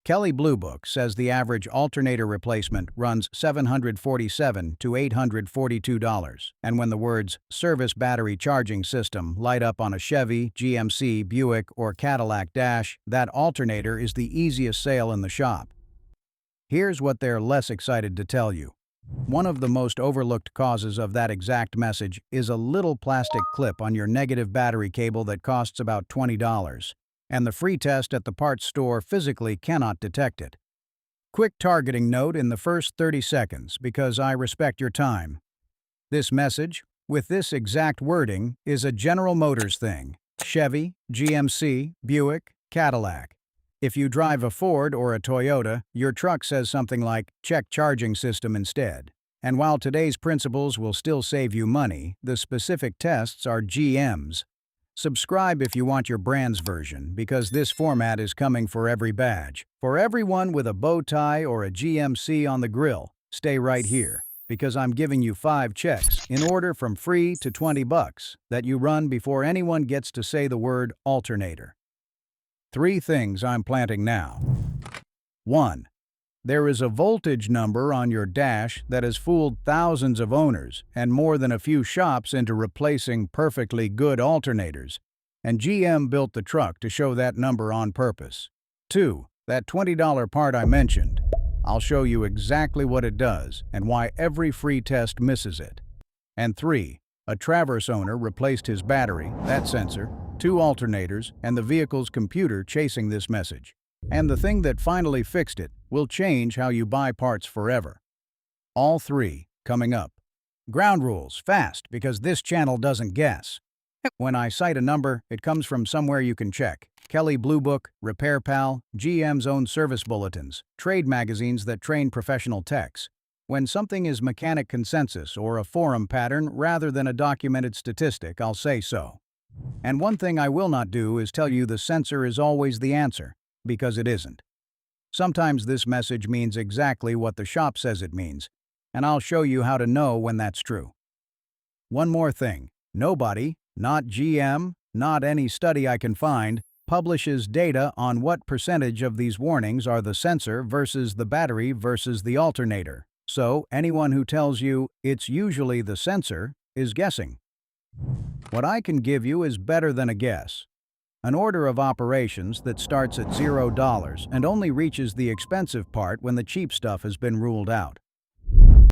Kelley Blue Book says the average alternator replacement runs $747 to $842, and when the words "service battery charging system" light up on a Chevy, GMC, Buick, or Cadillac dash, that alternator is the easiest sale in the shop. Here's what they're less excited to tell you. One of the most overlooked causes of that exact message is a little plastic clip on your negative battery cable that costs about $20. And the free test at the parts store physically cannot detect it. Quick targeting note in the first 30 seconds because I respect your time. This message, with this exact wording, is a General Motors thing. Chevy, GMC, Buick, Cadillac. If you drive a Ford or a Toyota, your truck says something like, "Check charging system" instead. And while today's principles will still save you money, the specific tests are GM's. Subscribe if you want your brand's version, because this format is coming for every badge. For everyone with a bow tie or a GMC on the grill, stay right here, because I'm giving you 5 checks, in order from free to $20, that you run before anyone gets to say the word alternator. 3 things I'm planting now. 1. There is a voltage number on your dash that has fooled thousands of owners and more than a few shops into replacing perfectly good alternators, and GM built the truck to show that number on purpose. 2. That $20 part I mentioned. I'll show you exactly what it does and why every free test misses it. And 3. A Traverse owner replaced his battery, that sensor, 2 alternators, and the vehicle's computer chasing this message. And the thing that finally fixed it will change how you buy parts forever. All 3 coming up. Ground rules, fast, because this channel doesn't guess. When I cite a number, it comes from somewhere you can check. Kelley Blue Book, Repair Pal, GM's own service bulletins, trade magazines that train professional techs. When something is mechanic consensus or a forum pattern rather than a documented statistic, I'll say so. And one thing I will not do is tell you the sensor is always the answer, because it isn't. Sometimes this message means exactly what the shop says it means, and I'll show you how to know when that's true. One more thing, nobody, not GM, not any study I can find, publishes data on what percentage of these warnings are the sensor versus the battery versus the alternator. So anyone who tells you it's usually the sensor is guessing. What I can give you is better than a guess. An order of operations that starts at $0 and only reaches the expensive part when the cheap stuff has been ruled out.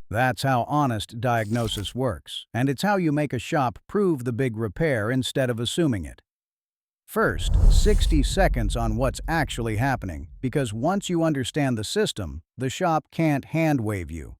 That's how honest diagnosis works, and it's how you make a shop prove the big repair instead of assuming it. First, 60 seconds on what's actually happening, because once you understand the system, the shop can't hand-wave you.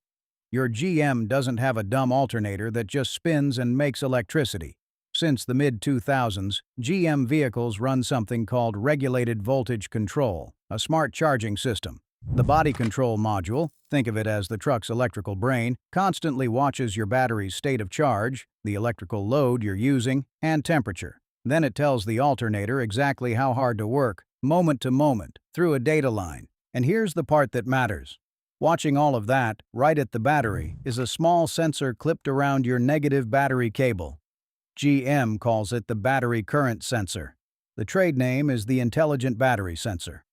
Your GM doesn't have a dumb alternator that just spins and makes electricity. Since the mid-2000s, GM vehicles run something called regulated voltage control, a smart charging system. The body control module, think of it as the truck's electrical brain, constantly watches your battery's state of charge, the electrical load you're using, and temperature. Then it tells the alternator exactly how hard to work, moment to moment, through a data line. And here's the part that matters. Watching all of that, right at the battery, is a small sensor clipped around your negative battery cable. GM calls it the battery current sensor. The trade name is the intelligent battery sensor.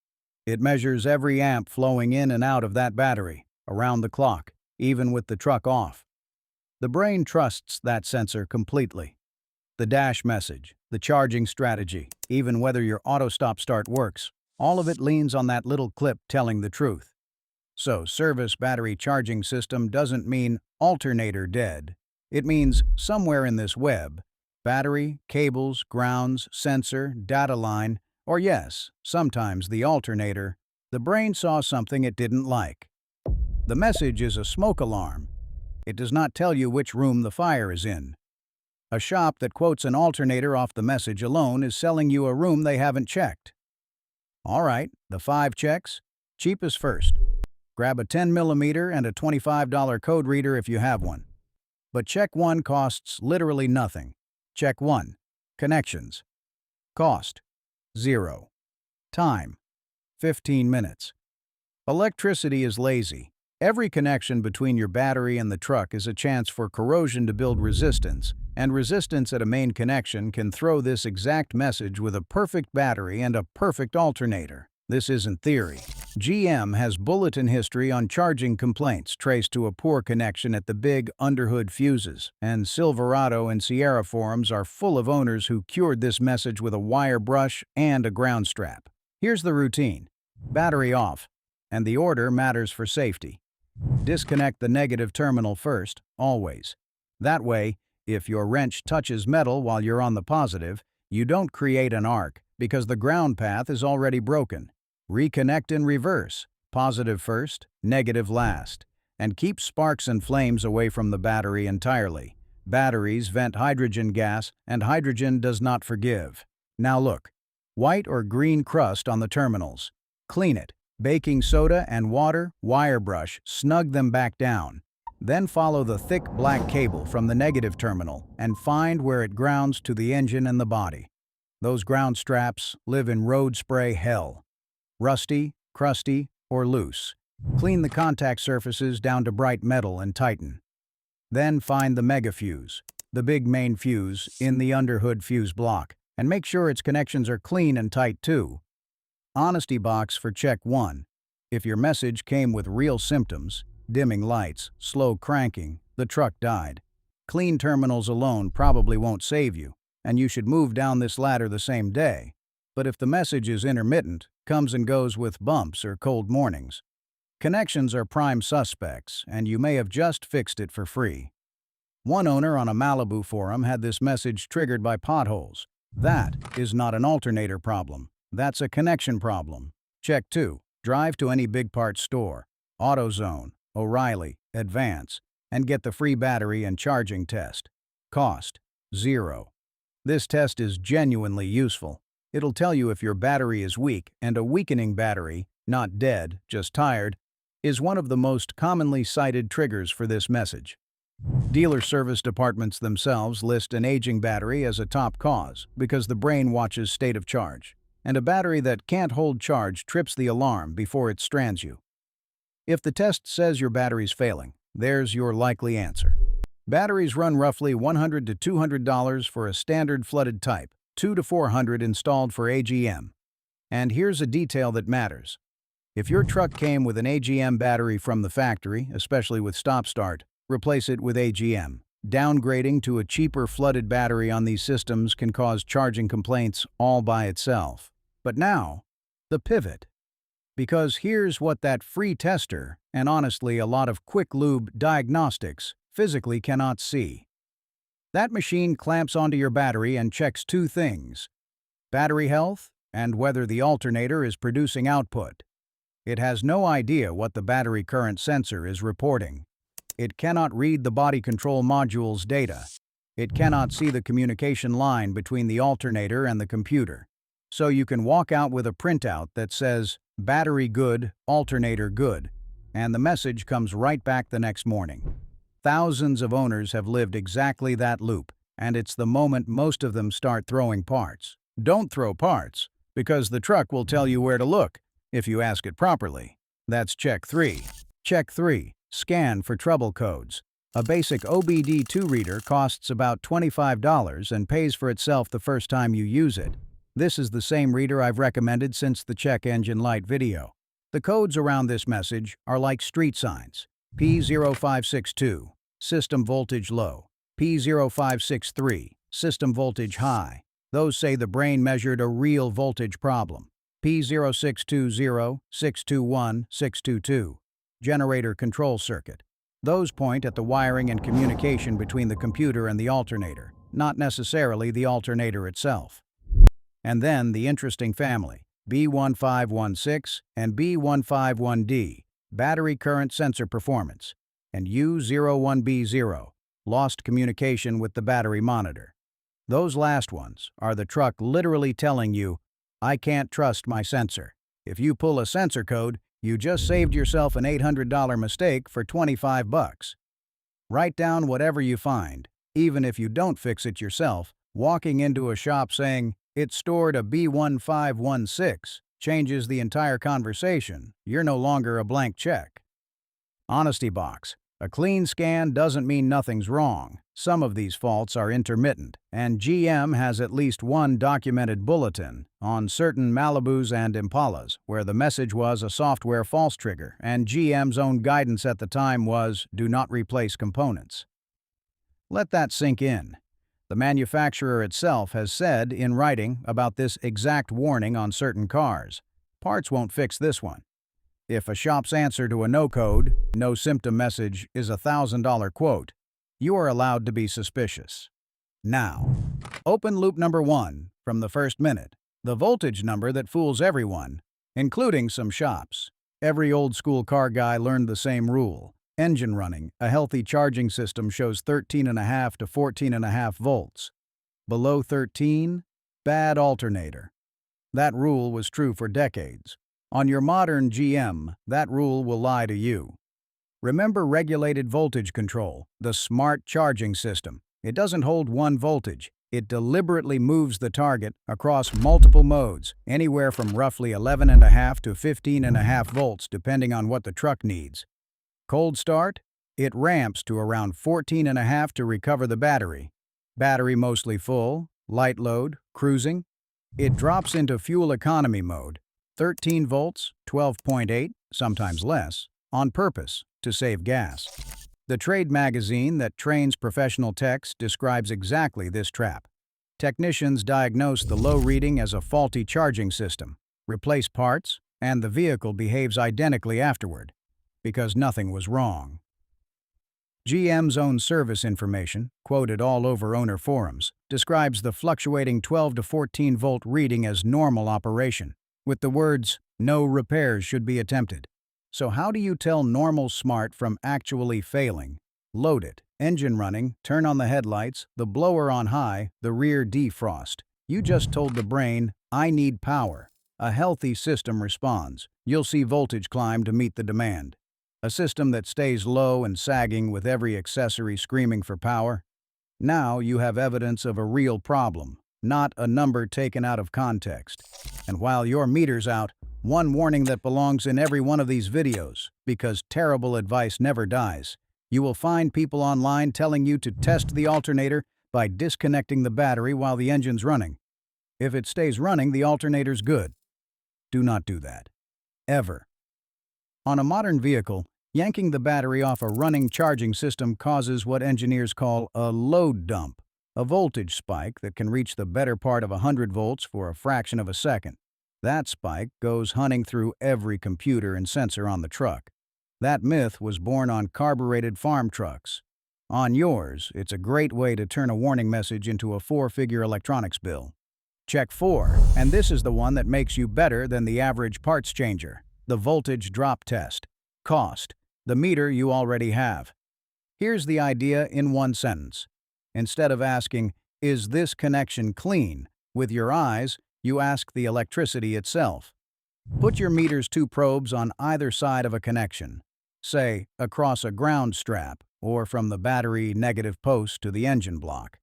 It measures every amp flowing in and out of that battery, around the clock, even with the truck off. The brain trusts that sensor completely. The dash message, the charging strategy, even whether your auto stop-start works, all of it leans on that little clip telling the truth. So, service battery charging system doesn't mean alternator dead. It means somewhere in this web, battery, cables, grounds, sensor, data line, or yes, sometimes the alternator, the brain saw something it didn't like. The message is a smoke alarm. It does not tell you which room the fire is in. A shop that quotes an alternator off the message alone is selling you a room they haven't checked. All right, the 5 checks. Cheapest first. Grab a 10mm and a $25 code reader if you have one. But check 1 costs literally nothing. Check 1. Connections. Cost. 0. Time. 15 minutes. Electricity is lazy. Every connection between your battery and the truck is a chance for corrosion to build resistance, and resistance at a main connection can throw this exact message with a perfect battery and a perfect alternator. This isn't theory. GM has bulletin history on charging complaints traced to a poor connection at the big underhood fuses, and Silverado and Sierra forums are full of owners who cured this message with a wire brush and a ground strap. Here's the routine. Battery off, and the order matters for safety. Disconnect the negative terminal first, always. That way, if your wrench touches metal while you're on the positive, you don't create an arc because the ground path is already broken. Reconnect in reverse, positive first, negative last, and keep sparks and flames away from the battery entirely. Batteries vent hydrogen gas, and hydrogen does not forgive. Now look, white or green crust on the terminals. Clean it. Baking soda and water, wire brush, snug them back down. Then follow the thick black cable from the negative terminal and find where it grounds to the engine and the body. Those ground straps live in road spray hell. Rusty, crusty, or loose. Clean the contact surfaces down to bright metal and tighten. Then find the mega fuse, the big main fuse, in the underhood fuse block, and make sure its connections are clean and tight too. Honesty box for check 1. If your message came with real symptoms, dimming lights, slow cranking, the truck died. Clean terminals alone probably won't save you, and you should move down this ladder the same day. But if the message is intermittent, comes and goes with bumps or cold mornings, connections are prime suspects, and you may have just fixed it for free. One owner on a Malibu forum had this message triggered by potholes. That is not an alternator problem. That's a connection problem. Check 2. Drive to any big parts store, AutoZone, O'Reilly, Advance, and get the free battery and charging test. Cost: $0. This test is genuinely useful. It'll tell you if your battery is weak, and a weakening battery, not dead, just tired, is one of the most commonly cited triggers for this message. Dealer service departments themselves list an aging battery as a top cause because the brain watches state of charge, and a battery that can't hold charge trips the alarm before it strands you. If the test says your battery's failing, there's your likely answer. Batteries run roughly $100 to $200 for a standard flooded type, $200 to $400 installed for AGM. And here's a detail that matters. If your truck came with an AGM battery from the factory, especially with stop-start, replace it with AGM. Downgrading to a cheaper flooded battery on these systems can cause charging complaints all by itself. But now, the pivot. Because here's what that free tester, and honestly a lot of quick lube diagnostics, physically cannot see. That machine clamps onto your battery and checks 2 things: battery health and whether the alternator is producing output. It has no idea what the battery current sensor is reporting. It cannot read the body control module's data. It cannot see the communication line between the alternator and the computer. So you can walk out with a printout that says, "Battery good, alternator good," and the message comes right back the next morning. Thousands of owners have lived exactly that loop, and it's the moment most of them start throwing parts. Don't throw parts, because the truck will tell you where to look, if you ask it properly. That's check 3. Check 3. Scan for trouble codes. A basic OBD2 reader costs about $25 and pays for itself the first time you use it. This is the same reader I've recommended since the check engine light video. The codes around this message are like street signs. P0562, system voltage low. P0563, system voltage high. Those say the brain measured a real voltage problem. P0620, 621, 622, generator control circuit. Those point at the wiring and communication between the computer and the alternator, not necessarily the alternator itself. And then the interesting family, B1516 and B151D, battery current sensor performance, and U01B0, lost communication with the battery monitor. Those last ones are the truck literally telling you, "I can't trust my sensor." If you pull a sensor code, you just saved yourself an $800 mistake for $25. Write down whatever you find, even if you don't fix it yourself. Walking into a shop saying, "It stored a B1516, changes the entire conversation. You're no longer a blank check. Honesty box. A clean scan doesn't mean nothing's wrong. Some of these faults are intermittent, and GM has at least one documented bulletin on certain Malibus and Impalas where the message was a software false trigger, and GM's own guidance at the time was, "Do not replace components." Let that sink in. The manufacturer itself has said in writing about this exact warning on certain cars. Parts won't fix this one. If a shop's answer to a no-code, no symptom message is a $1,000 quote, you are allowed to be suspicious. Now, open loop number 1 from the first minute, the voltage number that fools everyone, including some shops. Every old-school car guy learned the same rule. Engine running, a healthy charging system shows 13.5 to 14.5 volts. Below 13, bad alternator. That rule was true for decades. On your modern GM, that rule will lie to you. Remember regulated voltage control, the smart charging system. It doesn't hold one voltage. It deliberately moves the target across multiple modes, anywhere from roughly 11.5 to 15.5 volts depending on what the truck needs. Cold start, it ramps to around 14.5 to recover the battery. Battery mostly full, light load, cruising. It drops into fuel economy mode, 13 volts, 12.8, sometimes less, on purpose, to save gas. The trade magazine that trains professional techs describes exactly this trap. Technicians diagnose the low reading as a faulty charging system, replace parts, and the vehicle behaves identically afterward, because nothing was wrong. GM's own service information, quoted all over owner forums, describes the fluctuating 12 to 14 volt reading as normal operation, with the words, "No repairs should be attempted." So how do you tell normal smart from actually failing? Load it, engine running, turn on the headlights, the blower on high, the rear defrost. You just told the brain, "I need power." A healthy system responds. You'll see voltage climb to meet the demand. A system that stays low and sagging with every accessory screaming for power. Now you have evidence of a real problem, not a number taken out of context. And while your meter's out, one warning that belongs in every one of these videos, because terrible advice never dies. You will find people online telling you to test the alternator by disconnecting the battery while the engine's running. If it stays running, the alternator's good. Do not do that. Ever. On a modern vehicle, yanking the battery off a running charging system causes what engineers call a load dump, a voltage spike that can reach the better part of 100 volts for a fraction of a second. That spike goes hunting through every computer and sensor on the truck. That myth was born on carbureted farm trucks. On yours, it's a great way to turn a warning message into a 4-figure electronics bill. Check 4, and this is the one that makes you better than the average parts changer. The voltage drop test. Cost. The meter you already have. Here's the idea in one sentence. Instead of asking, "Is this connection clean?" with your eyes, you ask the electricity itself. Put your meter's 2 probes on either side of a connection. Say, across a ground strap, or from the battery negative post to the engine block.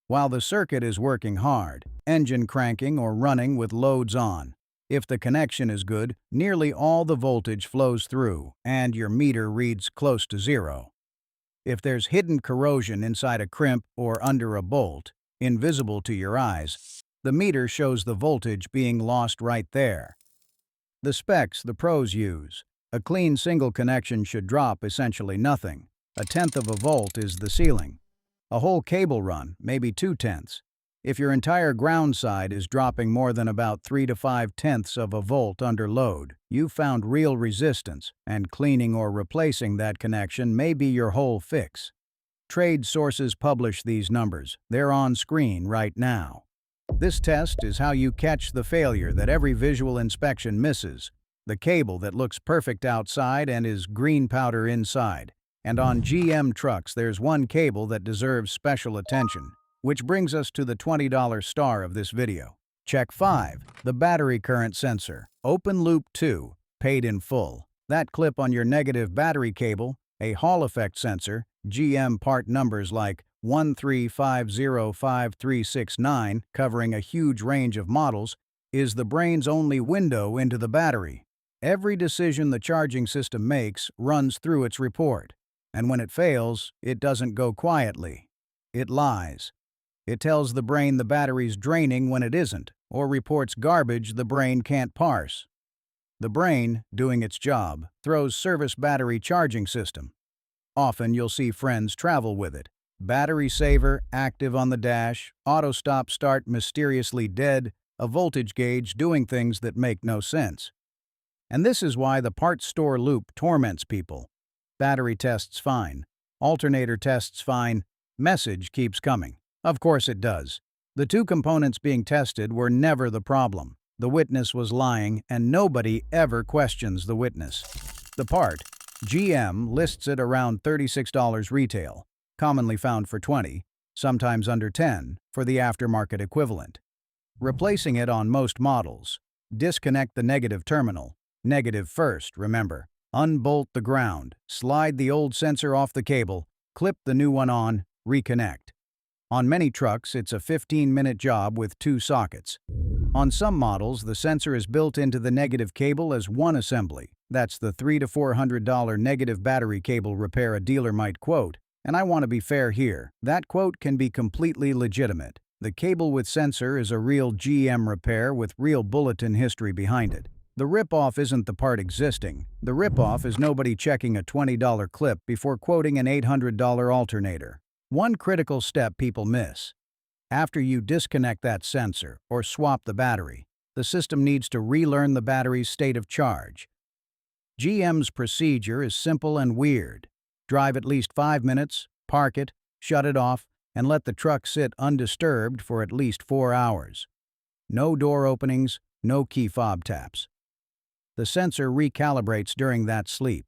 While the circuit is working hard, engine cranking or running with loads on. If the connection is good, nearly all the voltage flows through, and your meter reads close to 0. If there's hidden corrosion inside a crimp or under a bolt, invisible to your eyes, the meter shows the voltage being lost right there. The specs the pros use. A clean single connection should drop essentially nothing. 1/10 of a volt is the ceiling. A whole cable run, maybe 2/10. If your entire ground side is dropping more than about 3 to 5/10 of a volt under load, you've found real resistance, and cleaning or replacing that connection may be your whole fix. Trade sources publish these numbers. They're on screen right now. This test is how you catch the failure that every visual inspection misses. The cable that looks perfect outside and is green powder inside. And on GM trucks, there's one cable that deserves special attention. Which brings us to the $20 star of this video. Check 5. The battery current sensor. Open loop 2. Paid in full. That clip on your negative battery cable, a Hall effect sensor, GM part numbers like 1350539, covering a huge range of models, is the brain's only window into the battery. Every decision the charging system makes runs through its report. And when it fails, it doesn't go quietly. It lies. It tells the brain the battery's draining when it isn't, or reports garbage the brain can't parse. The brain, doing its job, throws service battery charging system. Often you'll see friends travel with it. Battery saver active on the dash, auto stop start mysteriously dead, a voltage gauge doing things that make no sense. And this is why the parts store loop torments people. Battery tests fine. Alternator tests fine. Message keeps coming. Of course it does. The two components being tested were never the problem. The witness was lying, and nobody ever questions the witness. The part, GM lists it around $36 retail, commonly found for $20, sometimes under $10, for the aftermarket equivalent. Replacing it on most models. Disconnect the negative terminal. Negative first, remember. Unbolt the ground, slide the old sensor off the cable, clip the new one on, reconnect. On many trucks, it's a 15-minute job with 2 sockets. On some models, the sensor is built into the negative cable as one assembly. That's the $300 to $400 negative battery cable repair a dealer might quote. And I want to be fair here. That quote can be completely legitimate. The cable with sensor is a real GM repair with real bulletin history behind it. The rip-off isn't the part existing. The rip-off is nobody checking a $20 clip before quoting an $800 alternator. One critical step people miss. After you disconnect that sensor or swap the battery, the system needs to relearn the battery's state of charge. GM's procedure is simple and weird. Drive at least 5 minutes, park it, shut it off, and let the truck sit undisturbed for at least 4 hours. No door openings, no key fob taps. The sensor recalibrates during that sleep.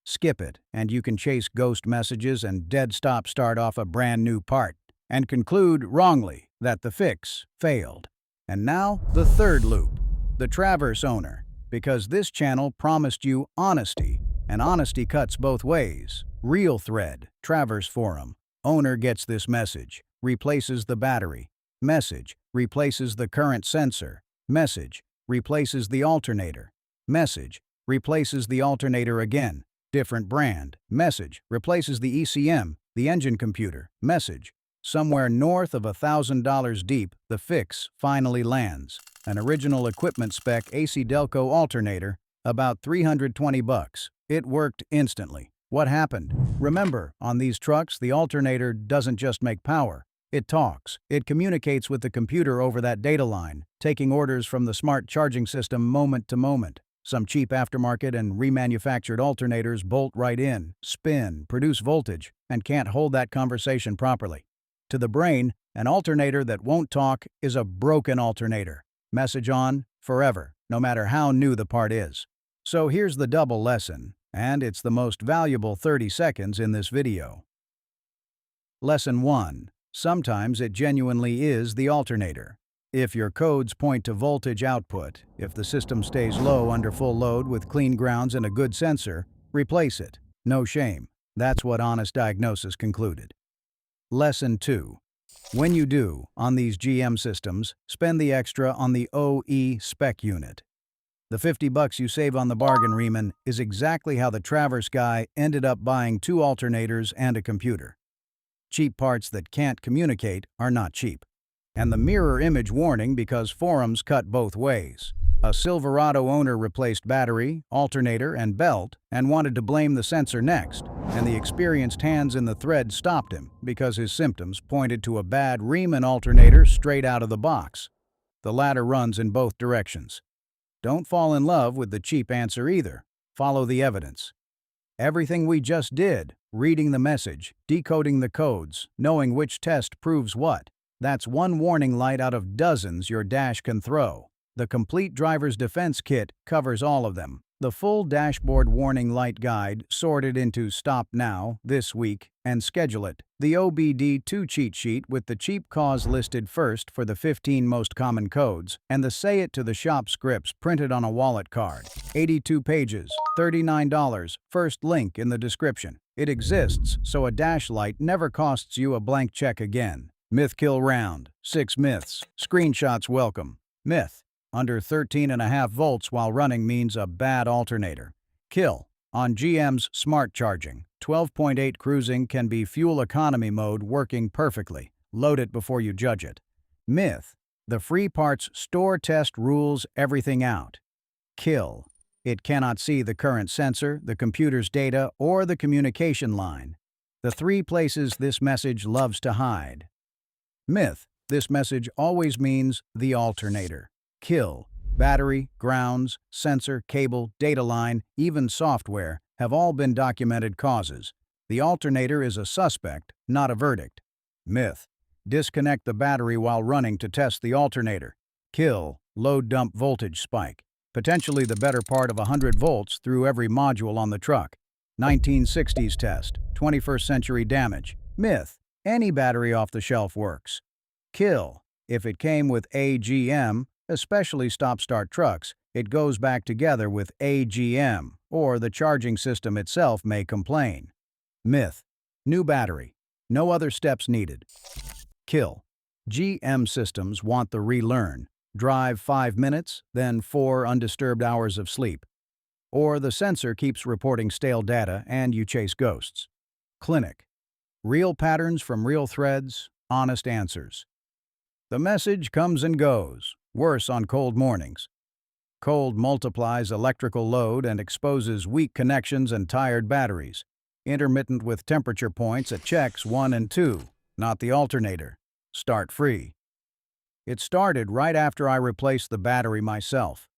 Skip it, and you can chase ghost messages and dead stop start off a brand new part, and conclude wrongly that the fix failed. And now, the third loop, the Traverse owner, because this channel promised you honesty, and honesty cuts both ways. Real thread, Traverse forum. Owner gets this message, replaces the battery. Message, replaces the current sensor. Message, replaces the alternator. Message, replaces the alternator again. Different brand. Message, replaces the ECM, the engine computer. Message, somewhere north of $1,000 deep, the fix finally lands. An original equipment spec AC Delco alternator, about $320. It worked instantly. What happened? Remember, on these trucks, the alternator doesn't just make power. It talks. It communicates with the computer over that data line, taking orders from the smart charging system moment to moment. Some cheap aftermarket and remanufactured alternators bolt right in, spin, produce voltage, and can't hold that conversation properly. To the brain, an alternator that won't talk is a broken alternator. Message on, forever, no matter how new the part is. So here's the double lesson, and it's the most valuable 30 seconds in this video. Lesson 1. Sometimes it genuinely is the alternator. If your codes point to voltage output, if the system stays low under full load with clean grounds and a good sensor, replace it. No shame. That's what honest diagnosis concluded. Lesson 2. When you do, on these GM systems, spend the extra on the OE spec unit. The $50 you save on the bargain Riemann is exactly how the Traverse guy ended up buying 2 alternators and a computer. Cheap parts that can't communicate are not cheap. And the mirror image warning because forums cut both ways. A Silverado owner replaced battery, alternator, and belt and wanted to blame the sensor next, and the experienced hands in the thread stopped him because his symptoms pointed to a bad Riemann alternator straight out of the box. The ladder runs in both directions. Don't fall in love with the cheap answer either. Follow the evidence. Everything we just did, reading the message, decoding the codes, knowing which test proves what, that's one warning light out of dozens your dash can throw. The complete driver's defense kit covers all of them. The full dashboard warning light guide sorted into Stop Now, This Week, and Schedule It. The OBD2 cheat sheet with the cheap cause listed first for the 15 most common codes, and the Say It to the Shop scripts printed on a wallet card. 82 pages, $39, first link in the description. It exists, so a dash light never costs you a blank check again. Myth kill round. 6 myths. Screenshots welcome. Myth. Under 13.5 volts while running means a bad alternator. Kill. On GM's smart charging. 12.8 cruising can be fuel economy mode working perfectly. Load it before you judge it. Myth: the free parts store test rules everything out. Kill: it cannot see the current sensor, the computer's data, or the communication line. The three places this message loves to hide. Myth: this message always means the alternator. Kill: battery, grounds, sensor, cable, data line, even software have all been documented causes. The alternator is a suspect, not a verdict. Myth: disconnect the battery while running to test the alternator. Kill: load dump voltage spike, potentially the better part of 100 volts through every module on the truck. 1960s test, 21st century damage. Myth: any battery off the shelf works. Kill: if it came with AGM, especially stop-start trucks, it goes back together with AGM, or the charging system itself may complain. Myth: new battery, no other steps needed. Kill: GM systems want the relearn. Drive 5 minutes, then 4 undisturbed hours of sleep. Or the sensor keeps reporting stale data and you chase ghosts. Clinic: real patterns from real threads, honest answers. The message comes and goes, worse on cold mornings. Cold multiplies electrical load and exposes weak connections and tired batteries. Intermittent with temperature points at checks 1 and 2, not the alternator. Start free. It started right after I replaced the battery myself.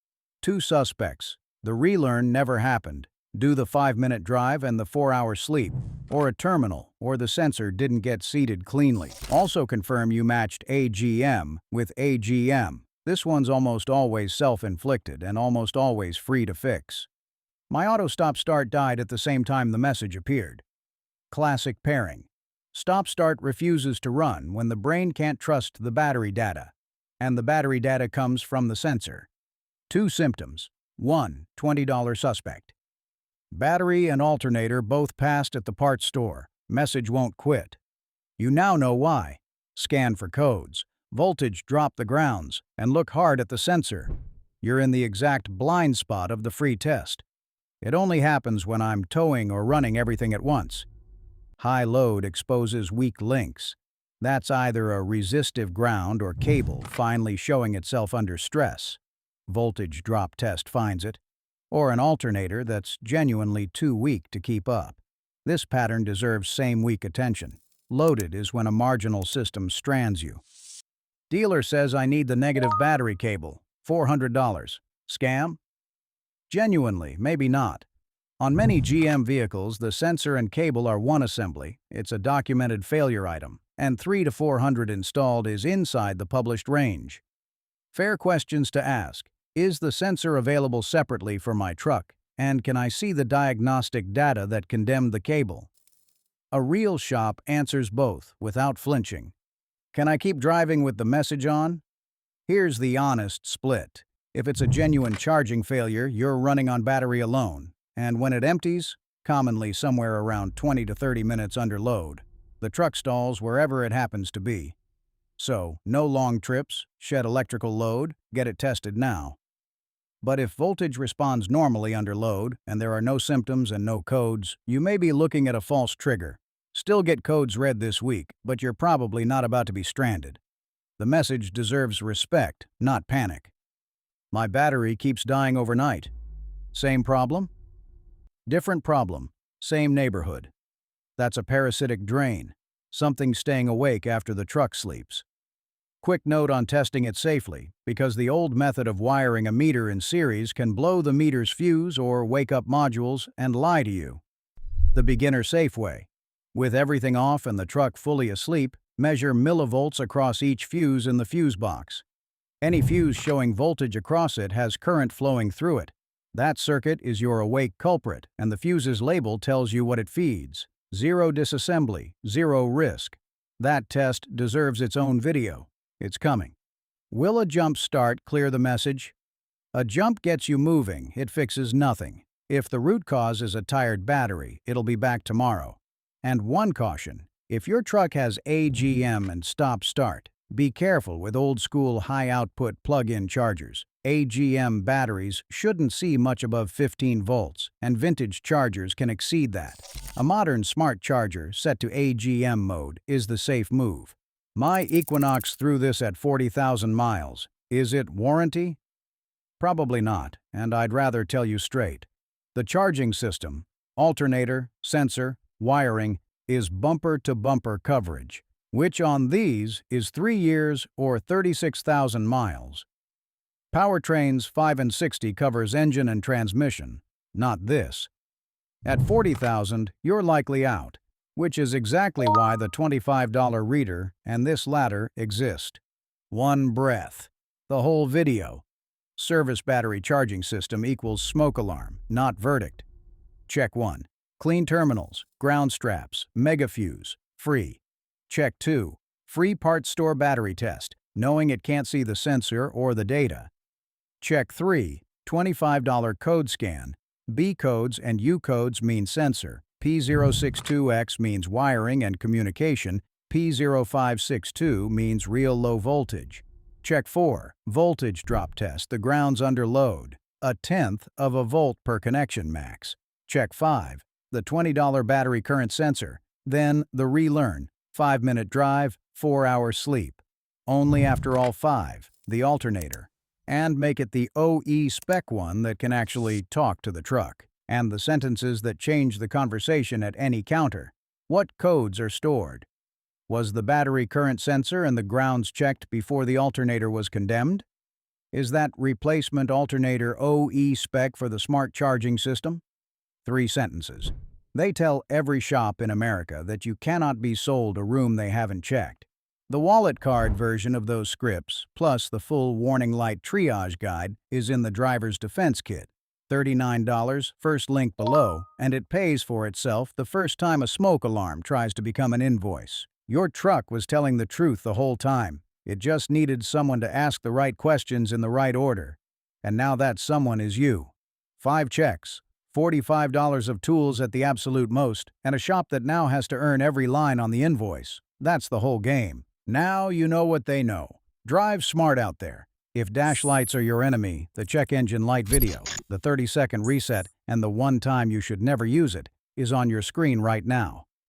2 suspects: the relearn never happened, do the 5-minute drive and the 4-hour sleep, or a terminal, or the sensor didn't get seated cleanly. Also confirm you matched AGM with AGM. This one's almost always self-inflicted and almost always free to fix. My auto stop-start died at the same time the message appeared. Classic pairing. Stop-start refuses to run when the brain can't trust the battery data, and the battery data comes from the sensor. 2 symptoms. 1. $20 suspect. Battery and alternator both passed at the parts store. Message won't quit. You now know why. Scan for codes. Voltage drop the grounds, and look hard at the sensor. You're in the exact blind spot of the free test. It only happens when I'm towing or running everything at once. High load exposes weak links. That's either a resistive ground or cable finally showing itself under stress. Voltage drop test finds it. Or an alternator that's genuinely too weak to keep up. This pattern deserves same weak attention. Loaded is when a marginal system strands you. Dealer says I need the negative battery cable. $400. Scam? Genuinely, maybe not. On many GM vehicles, the sensor and cable are one assembly. It's a documented failure item, and 300 to 400 installed is inside the published range. Fair questions to ask. Is the sensor available separately for my truck, and can I see the diagnostic data that condemned the cable? A real shop answers both without flinching. Can I keep driving with the message on? Here's the honest split. If it's a genuine charging failure, you're running on battery alone, and when it empties, commonly somewhere around 20 to 30 minutes under load, the truck stalls wherever it happens to be. So, no long trips, shed electrical load, get it tested now. But if voltage responds normally under load, and there are no symptoms and no codes, you may be looking at a false trigger. Still get codes read this week, but you're probably not about to be stranded. The message deserves respect, not panic. My battery keeps dying overnight. Same problem? Different problem. Same neighborhood. That's a parasitic drain. Something staying awake after the truck sleeps. Quick note on testing it safely, because the old method of wiring a meter in series can blow the meter's fuse or wake up modules and lie to you. The beginner safe way. With everything off and the truck fully asleep, measure millivolts across each fuse in the fuse box. Any fuse showing voltage across it has current flowing through it. That circuit is your awake culprit, and the fuse's label tells you what it feeds. 0 disassembly, 0 risk. That test deserves its own video. It's coming. Will a jump start clear the message? A jump gets you moving, it fixes nothing. If the root cause is a tired battery, it'll be back tomorrow. And one caution, if your truck has AGM and stop-start, be careful with old-school high-output plug-in chargers. AGM batteries shouldn't see much above 15 volts, and vintage chargers can exceed that. A modern smart charger set to AGM mode is the safe move. My Equinox threw this at 40,000 miles. Is it warranty? Probably not, and I'd rather tell you straight. The charging system, alternator, sensor, wiring, is bumper-to-bumper coverage, which on these is 3 years or 36,000 miles. Powertrains 5 and 60 covers engine and transmission, not this. At 40,000, you're likely out, which is exactly why the $25 reader and this ladder exist. One breath. The whole video. Service battery charging system equals smoke alarm, not verdict. Check 1. Clean terminals, ground straps, mega fuse, free. Check 2. Free parts store battery test, knowing it can't see the sensor or the data. Check 3. $25 code scan. B codes and U codes mean sensor. P062X means wiring and communication. P0562 means real low voltage. Check 4. Voltage drop test. The ground's under load. 1/10 of a volt per connection max. Check 5. The $20 battery current sensor. Then the relearn. 5-minute drive, 4-hour sleep. Only after all 5. The alternator. And make it the OE spec one that can actually talk to the truck. And the sentences that change the conversation at any counter. What codes are stored? Was the battery current sensor and the grounds checked before the alternator was condemned? Is that replacement alternator OE spec for the smart charging system? 3 sentences. They tell every shop in America that you cannot be sold a room they haven't checked. The wallet card version of those scripts, plus the full warning light triage guide, is in the driver's defense kit. $39, first link below, and it pays for itself the first time a smoke alarm tries to become an invoice. Your truck was telling the truth the whole time. It just needed someone to ask the right questions in the right order. And now that someone is you. 5 checks, $45 of tools at the absolute most, and a shop that now has to earn every line on the invoice. That's the whole game. Now you know what they know. Drive smart out there. If dash lights are your enemy, the check engine light video, the 30-second reset, and the one time you should never use it, is on your screen right now.